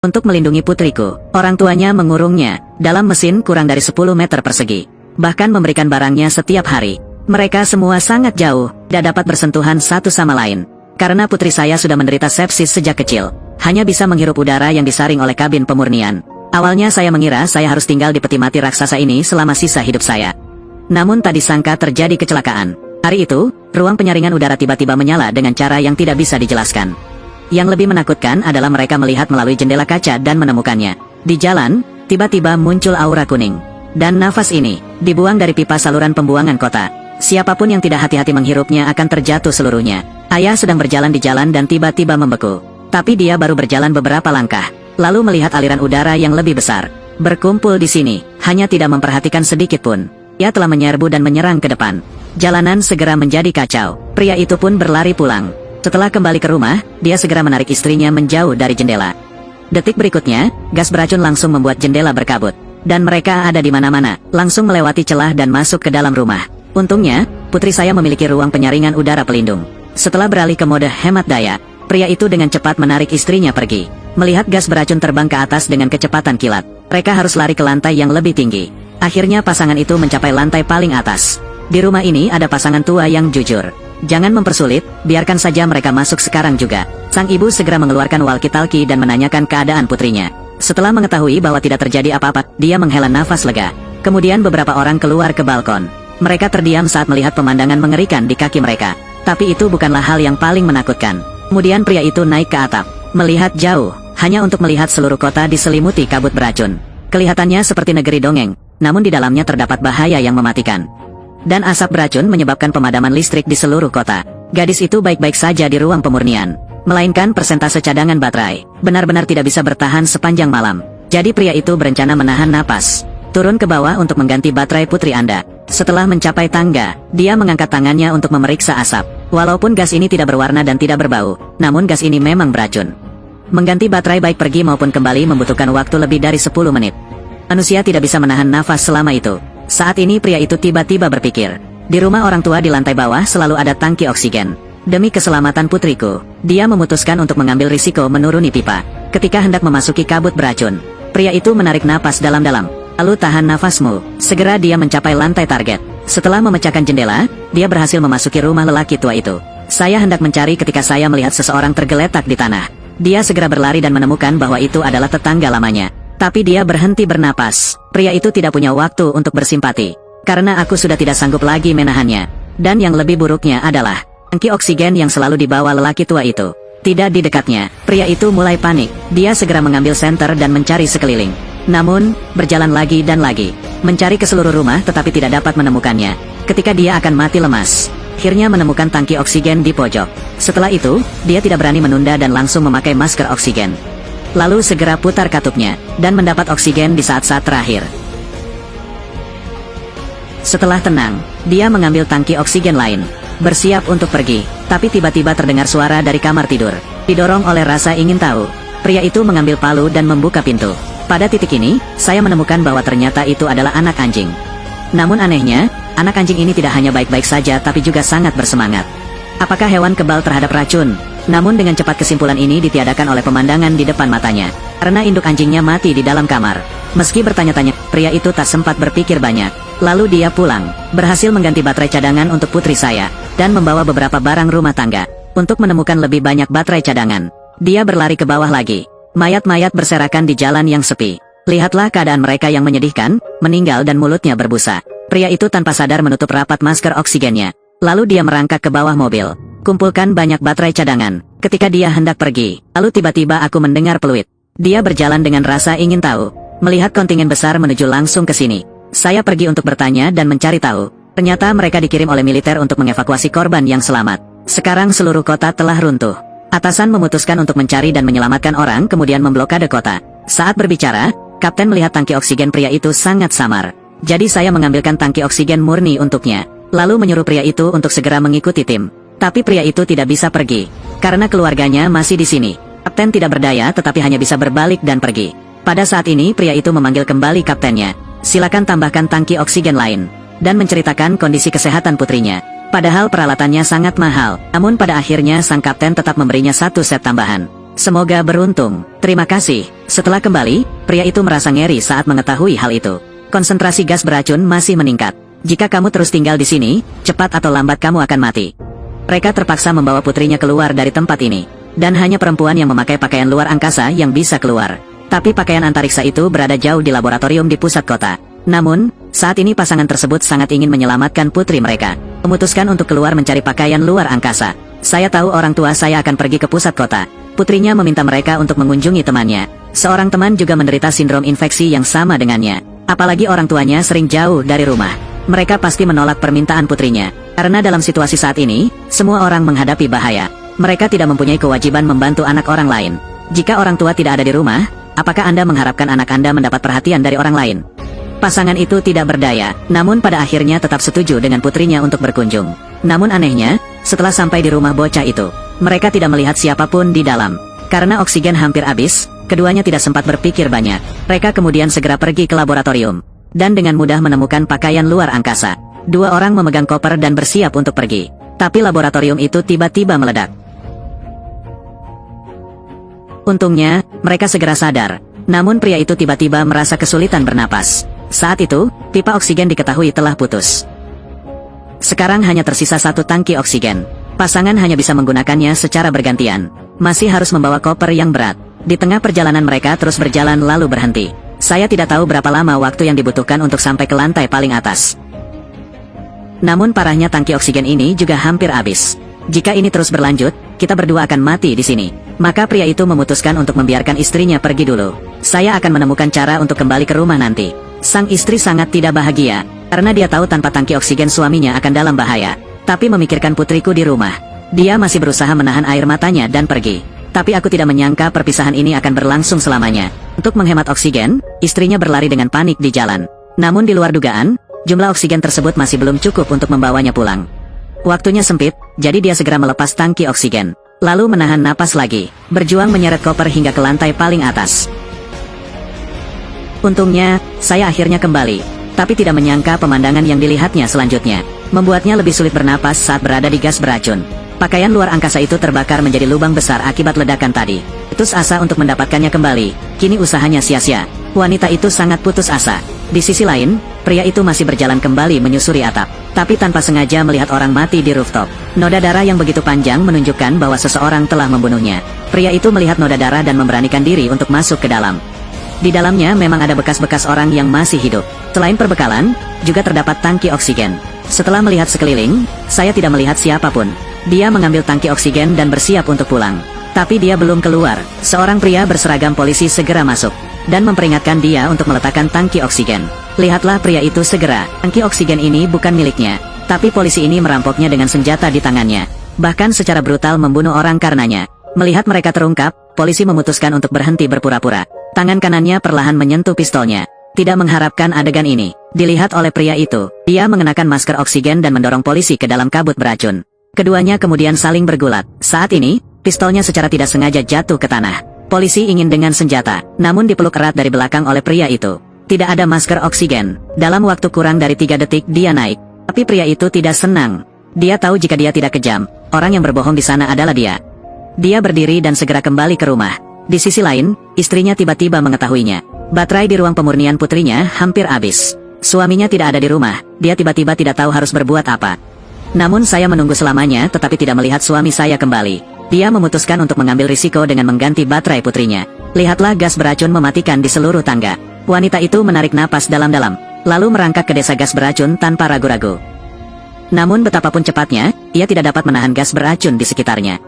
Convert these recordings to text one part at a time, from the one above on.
Untuk melindungi putriku, orang tuanya mengurungnya dalam mesin kurang dari 10 meter persegi. Bahkan memberikan barangnya setiap hari. Mereka semua sangat jauh, tidak dapat bersentuhan satu sama lain. Karena putri saya sudah menderita sepsis sejak kecil. Hanya bisa menghirup udara yang disaring oleh kabin pemurnian. Awalnya saya mengira saya harus tinggal di peti mati raksasa ini selama sisa hidup saya. Namun tak disangka terjadi kecelakaan. Hari itu, ruang penyaringan udara tiba-tiba menyala dengan cara yang tidak bisa dijelaskan. Yang lebih menakutkan adalah mereka melihat melalui jendela kaca dan menemukannya. Di jalan, tiba-tiba muncul aura kuning. Dan nafas ini, dibuang dari pipa saluran pembuangan kota. Siapapun yang tidak hati-hati menghirupnya akan terjatuh seluruhnya. Ayah sedang berjalan di jalan dan tiba-tiba membeku. Tapi dia baru berjalan beberapa langkah. Lalu melihat aliran udara yang lebih besar. Berkumpul di sini, hanya tidak memperhatikan sedikit pun. Ia telah menyerbu dan menyerang ke depan. Jalanan segera menjadi kacau. Pria itu pun berlari pulang. Setelah kembali ke rumah, dia segera menarik istrinya menjauh dari jendela. Detik berikutnya, gas beracun langsung membuat jendela berkabut. Dan mereka ada di mana-mana, langsung melewati celah dan masuk ke dalam rumah. Untungnya, putri saya memiliki ruang penyaringan udara pelindung. Setelah beralih ke mode hemat daya, pria itu dengan cepat menarik istrinya pergi. Melihat gas beracun terbang ke atas dengan kecepatan kilat, mereka harus lari ke lantai yang lebih tinggi. Akhirnya pasangan itu mencapai lantai paling atas. Di rumah ini ada pasangan tua yang jujur. Jangan mempersulit, biarkan saja mereka masuk sekarang juga. Sang ibu segera mengeluarkan walkie-talkie dan menanyakan keadaan putrinya. Setelah mengetahui bahwa tidak terjadi apa-apa, dia menghela nafas lega. Kemudian beberapa orang keluar ke balkon. Mereka terdiam saat melihat pemandangan mengerikan di kaki mereka. Tapi itu bukanlah hal yang paling menakutkan. Kemudian pria itu naik ke atap, melihat jauh, hanya untuk melihat seluruh kota diselimuti kabut beracun. Kelihatannya seperti negeri dongeng, namun di dalamnya terdapat bahaya yang mematikan. Dan asap beracun menyebabkan pemadaman listrik di seluruh kota. Gadis itu baik-baik saja di ruang pemurnian. Melainkan persentase cadangan baterai benar-benar tidak bisa bertahan sepanjang malam. Jadi pria itu berencana menahan napas. Turun ke bawah untuk mengganti baterai putri Anda. Setelah mencapai tangga, dia mengangkat tangannya untuk memeriksa asap. Walaupun gas ini tidak berwarna dan tidak berbau, namun gas ini memang beracun. Mengganti baterai baik pergi maupun kembali membutuhkan waktu lebih dari 10 menit. Manusia tidak bisa menahan nafas selama itu. Saat ini pria itu tiba-tiba berpikir, di rumah orang tua di lantai bawah selalu ada tangki oksigen. Demi keselamatan putriku, dia memutuskan untuk mengambil risiko menuruni pipa. Ketika hendak memasuki kabut beracun, pria itu menarik napas dalam-dalam. Lalu tahan nafasmu, segera dia mencapai lantai target. Setelah memecahkan jendela, dia berhasil memasuki rumah lelaki tua itu. Saya hendak mencari ketika saya melihat seseorang tergeletak di tanah. Dia segera berlari dan menemukan bahwa itu adalah tetangga lamanya. Tapi dia berhenti bernapas. Pria itu tidak punya waktu untuk bersimpati. Karena aku sudah tidak sanggup lagi menahannya. Dan yang lebih buruknya adalah tangki oksigen yang selalu dibawa lelaki tua itu. Tidak di dekatnya. Pria itu mulai panik. Dia segera mengambil senter dan mencari sekeliling. Namun, berjalan lagi dan lagi. Mencari ke seluruh rumah tetapi tidak dapat menemukannya. Ketika dia akan mati lemas, akhirnya menemukan tangki oksigen di pojok. Setelah itu, dia tidak berani menunda dan langsung memakai masker oksigen. Lalu segera putar katupnya, dan mendapat oksigen di saat-saat terakhir. Setelah tenang, dia mengambil tangki oksigen lain, bersiap untuk pergi, tapi tiba-tiba terdengar suara dari kamar tidur. Didorong oleh rasa ingin tahu, pria itu mengambil palu dan membuka pintu. Pada titik ini, saya menemukan bahwa ternyata itu adalah anak anjing. Namun anehnya, anak anjing ini tidak hanya baik-baik saja tapi juga sangat bersemangat. Apakah hewan kebal terhadap racun? Namun dengan cepat kesimpulan ini ditiadakan oleh pemandangan di depan matanya. Karena induk anjingnya mati di dalam kamar. Meski bertanya-tanya, pria itu tak sempat berpikir banyak. Lalu dia pulang, berhasil mengganti baterai cadangan untuk putri saya, dan membawa beberapa barang rumah tangga. Untuk menemukan lebih banyak baterai cadangan, dia berlari ke bawah lagi. Mayat-mayat berserakan di jalan yang sepi. Lihatlah keadaan mereka yang menyedihkan, meninggal dan mulutnya berbusa. Pria itu tanpa sadar menutup rapat masker oksigennya. Lalu dia merangkak ke bawah mobil. Kumpulkan banyak baterai cadangan. Ketika dia hendak pergi, lalu tiba-tiba aku mendengar peluit. Dia berjalan dengan rasa ingin tahu. Melihat kontingen besar menuju langsung ke sini. Saya pergi untuk bertanya dan mencari tahu. Ternyata mereka dikirim oleh militer untuk mengevakuasi korban yang selamat. Sekarang seluruh kota telah runtuh. Atasan memutuskan untuk mencari dan menyelamatkan orang kemudian memblokade kota. Saat berbicara, Kapten melihat tangki oksigen pria itu sangat samar. Jadi saya mengambilkan tangki oksigen murni untuknya. Lalu menyuruh pria itu untuk segera mengikuti tim. Tapi pria itu tidak bisa pergi, karena keluarganya masih di sini. Kapten tidak berdaya tetapi hanya bisa berbalik dan pergi. Pada saat ini pria itu memanggil kembali kaptennya. Silakan tambahkan tangki oksigen lain. Dan menceritakan kondisi kesehatan putrinya. Padahal peralatannya sangat mahal, namun pada akhirnya sang kapten tetap memberinya satu set tambahan. Semoga beruntung. Terima kasih. Setelah kembali, pria itu merasa ngeri saat mengetahui hal itu. Konsentrasi gas beracun masih meningkat. Jika kamu terus tinggal di sini, cepat atau lambat kamu akan mati. Mereka terpaksa membawa putrinya keluar dari tempat ini. Dan hanya perempuan yang memakai pakaian luar angkasa yang bisa keluar. Tapi pakaian antariksa itu berada jauh di laboratorium di pusat kota. Namun, saat ini pasangan tersebut sangat ingin menyelamatkan putri mereka. Memutuskan untuk keluar mencari pakaian luar angkasa. Saya tahu orang tua saya akan pergi ke pusat kota. Putrinya meminta mereka untuk mengunjungi temannya. Seorang teman juga menderita sindrom infeksi yang sama dengannya. Apalagi orang tuanya sering jauh dari rumah. Mereka pasti menolak permintaan putrinya. Karena dalam situasi saat ini, semua orang menghadapi bahaya. Mereka tidak mempunyai kewajiban membantu anak orang lain. Jika orang tua tidak ada di rumah, apakah Anda mengharapkan anak Anda mendapat perhatian dari orang lain? Pasangan itu tidak berdaya, namun pada akhirnya tetap setuju dengan putrinya untuk berkunjung. Namun anehnya, setelah sampai di rumah bocah itu, mereka tidak melihat siapapun di dalam. Karena oksigen hampir habis, keduanya tidak sempat berpikir banyak. Mereka kemudian segera pergi ke laboratorium. Dan dengan mudah menemukan pakaian luar angkasa. Dua orang memegang koper dan bersiap untuk pergi. Tapi laboratorium itu tiba-tiba meledak. Untungnya, mereka segera sadar. Namun pria itu tiba-tiba merasa kesulitan bernapas. Saat itu, pipa oksigen diketahui telah putus. Sekarang hanya tersisa satu tangki oksigen. Pasangan hanya bisa menggunakannya secara bergantian. Masih harus membawa koper yang berat. Di tengah perjalanan mereka terus berjalan lalu berhenti. Saya tidak tahu berapa lama waktu yang dibutuhkan untuk sampai ke lantai paling atas. Namun parahnya tangki oksigen ini juga hampir habis. Jika ini terus berlanjut, kita berdua akan mati di sini. Maka pria itu memutuskan untuk membiarkan istrinya pergi dulu. Saya akan menemukan cara untuk kembali ke rumah nanti. Sang istri sangat tidak bahagia, karena dia tahu tanpa tangki oksigen suaminya akan dalam bahaya. Tapi memikirkan putriku di rumah. Dia masih berusaha menahan air matanya dan pergi. Tapi aku tidak menyangka perpisahan ini akan berlangsung selamanya. Untuk menghemat oksigen, istrinya berlari dengan panik di jalan. Namun di luar dugaan, jumlah oksigen tersebut masih belum cukup untuk membawanya pulang. Waktunya sempit, jadi dia segera melepas tangki oksigen. Lalu menahan napas lagi, berjuang menyeret koper hingga ke lantai paling atas. Untungnya, saya akhirnya kembali, tapi tidak menyangka pemandangan yang dilihatnya selanjutnya. Membuatnya lebih sulit bernapas saat berada di gas beracun. Pakaian luar angkasa itu terbakar menjadi lubang besar akibat ledakan tadi. Putus asa untuk mendapatkannya kembali, kini usahanya sia-sia. Wanita itu sangat putus asa. Di sisi lain, pria itu masih berjalan kembali menyusuri atap, tapi tanpa sengaja melihat orang mati di rooftop. Noda darah yang begitu panjang menunjukkan bahwa seseorang telah membunuhnya. Pria itu melihat noda darah dan memberanikan diri untuk masuk ke dalam. Di dalamnya memang ada bekas-bekas orang yang masih hidup. Selain perbekalan, juga terdapat tangki oksigen. Setelah melihat sekeliling, saya tidak melihat siapapun. Dia mengambil tangki oksigen dan bersiap untuk pulang. Tapi dia belum keluar. Seorang pria berseragam polisi segera masuk dan memperingatkan dia untuk meletakkan tangki oksigen. Lihatlah pria itu segera. Tangki oksigen ini bukan miliknya, tapi polisi ini merampoknya dengan senjata di tangannya. Bahkan secara brutal membunuh orang karenanya. Melihat mereka terungkap, polisi memutuskan untuk berhenti berpura-pura. Tangan kanannya perlahan menyentuh pistolnya. Tidak mengharapkan adegan ini dilihat oleh pria itu. Dia mengenakan masker oksigen dan mendorong polisi ke dalam kabut beracun. Keduanya kemudian saling bergulat. Saat ini, pistolnya secara tidak sengaja jatuh ke tanah. Polisi ingin dengan senjata, namun dipeluk erat dari belakang oleh pria itu. Tidak ada masker oksigen. Dalam waktu kurang dari 3 detik dia naik. Tapi pria itu tidak senang. Dia tahu jika dia tidak kejam, orang yang berbohong di sana adalah dia. Dia berdiri dan segera kembali ke rumah. Di sisi lain, istrinya tiba-tiba mengetahuinya. Baterai di ruang pemurnian putrinya hampir habis. Suaminya tidak ada di rumah, dia tiba-tiba tidak tahu harus berbuat apa. Namun saya menunggu selamanya tetapi tidak melihat suami saya kembali. Dia memutuskan untuk mengambil risiko dengan mengganti baterai putrinya. Lihatlah gas beracun mematikan di seluruh tangga. Wanita itu menarik napas dalam-dalam, lalu merangkak ke desa gas beracun tanpa ragu-ragu. Namun betapapun cepatnya, ia tidak dapat menahan gas beracun di sekitarnya.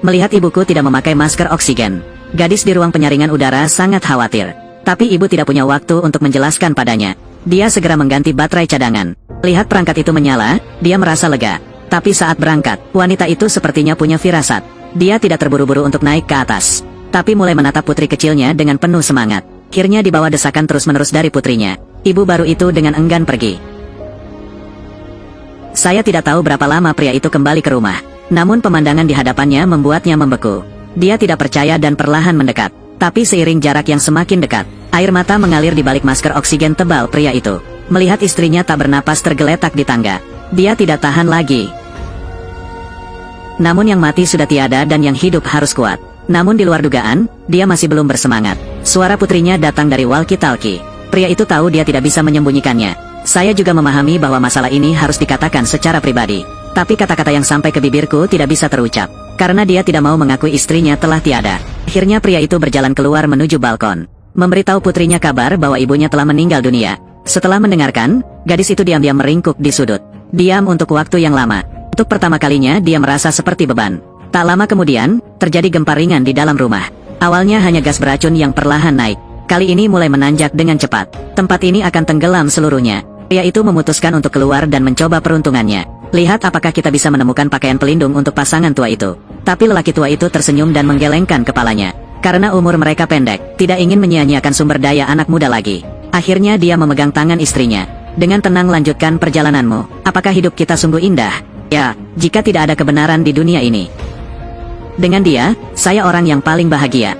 Melihat ibuku tidak memakai masker oksigen, gadis di ruang penyaringan udara sangat khawatir. Tapi ibu tidak punya waktu untuk menjelaskan padanya. Dia segera mengganti baterai cadangan. Lihat perangkat itu menyala, dia merasa lega. Tapi saat berangkat, wanita itu sepertinya punya firasat. Dia tidak terburu-buru untuk naik ke atas, tapi mulai menatap putri kecilnya dengan penuh semangat. Akhirnya dibawa desakan terus-menerus dari putrinya. Ibu baru itu dengan enggan pergi. Saya tidak tahu berapa lama pria itu kembali ke rumah. Namun pemandangan di hadapannya membuatnya membeku. Dia tidak percaya dan perlahan mendekat. Tapi seiring jarak yang semakin dekat, air mata mengalir di balik masker oksigen tebal pria itu. Melihat istrinya tak bernapas tergeletak di tangga, dia tidak tahan lagi. Namun yang mati sudah tiada dan yang hidup harus kuat. Namun di luar dugaan, dia masih belum bersemangat. Suara putrinya datang dari walkie-talkie. Pria itu tahu dia tidak bisa menyembunyikannya. Saya juga memahami bahwa masalah ini harus dikatakan secara pribadi. Tapi kata-kata yang sampai ke bibirku tidak bisa terucap. Karena dia tidak mau mengakui istrinya telah tiada. Akhirnya pria itu berjalan keluar menuju balkon. Memberitahu putrinya kabar bahwa ibunya telah meninggal dunia. Setelah mendengarkan, gadis itu diam-diam meringkuk di sudut. Diam untuk waktu yang lama. Untuk pertama kalinya dia merasa seperti beban. Tak lama kemudian, terjadi gempa ringan di dalam rumah. Awalnya hanya gas beracun yang perlahan naik. Kali ini mulai menanjak dengan cepat. Tempat ini akan tenggelam seluruhnya. Pria itu memutuskan untuk keluar dan mencoba peruntungannya. Lihat apakah kita bisa menemukan pakaian pelindung untuk pasangan tua itu. Tapi lelaki tua itu tersenyum dan menggelengkan kepalanya. Karena umur mereka pendek, tidak ingin menyia-nyiakan sumber daya anak muda lagi. Akhirnya dia memegang tangan istrinya. Dengan tenang lanjutkan perjalananmu. Apakah hidup kita sungguh indah? Ya, jika tidak ada kebenaran di dunia ini. Dengan dia, saya orang yang paling bahagia.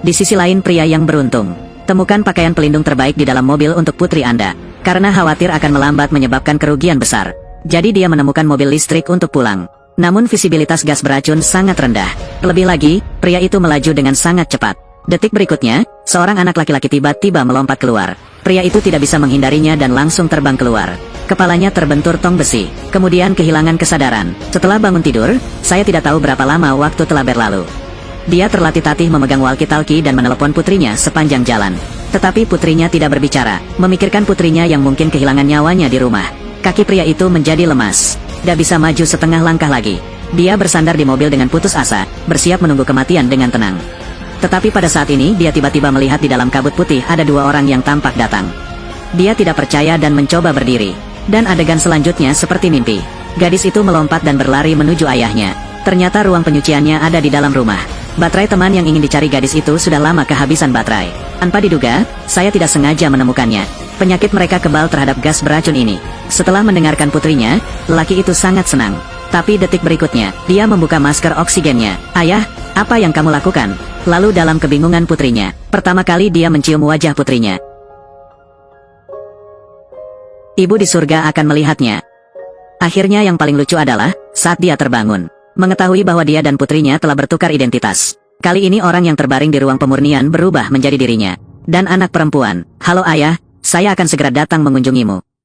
Di sisi lain pria yang beruntung. Temukan pakaian pelindung terbaik di dalam mobil untuk putri Anda. Karena khawatir akan melambat menyebabkan kerugian besar. Jadi dia menemukan mobil listrik untuk pulang. Namun visibilitas gas beracun sangat rendah. Lebih lagi, pria itu melaju dengan sangat cepat. Detik berikutnya, seorang anak laki-laki tiba-tiba melompat keluar. Pria itu tidak bisa menghindarinya dan langsung terbang keluar. Kepalanya terbentur tong besi, kemudian kehilangan kesadaran. Setelah bangun tidur, saya tidak tahu berapa lama waktu telah berlalu. Dia terlatih-tatih memegang walkie-talkie dan menelepon putrinya sepanjang jalan. Tetapi putrinya tidak berbicara, memikirkan putrinya yang mungkin kehilangan nyawanya di rumah. Kaki pria itu menjadi lemas. Tidak bisa maju setengah langkah lagi. Dia bersandar di mobil dengan putus asa, bersiap menunggu kematian dengan tenang. Tetapi pada saat ini dia tiba-tiba melihat di dalam kabut putih ada dua orang yang tampak datang. Dia tidak percaya dan mencoba berdiri. Dan adegan selanjutnya seperti mimpi. Gadis itu melompat dan berlari menuju ayahnya. Ternyata ruang penyuciannya ada di dalam rumah. Baterai teman yang ingin dicari gadis itu sudah lama kehabisan baterai. Tanpa diduga, saya tidak sengaja menemukannya. Penyakit mereka kebal terhadap gas beracun ini. Setelah mendengarkan putrinya, lelaki itu sangat senang. Tapi detik berikutnya, dia membuka masker oksigennya. Ayah, apa yang kamu lakukan? Lalu dalam kebingungan putrinya, pertama kali dia mencium wajah putrinya. Ibu di surga akan melihatnya. Akhirnya yang paling lucu adalah, saat dia terbangun, mengetahui bahwa dia dan putrinya telah bertukar identitas. Kali ini orang yang terbaring di ruang pemurnian berubah menjadi dirinya. Dan anak perempuan, halo ayah, saya akan segera datang mengunjungimu.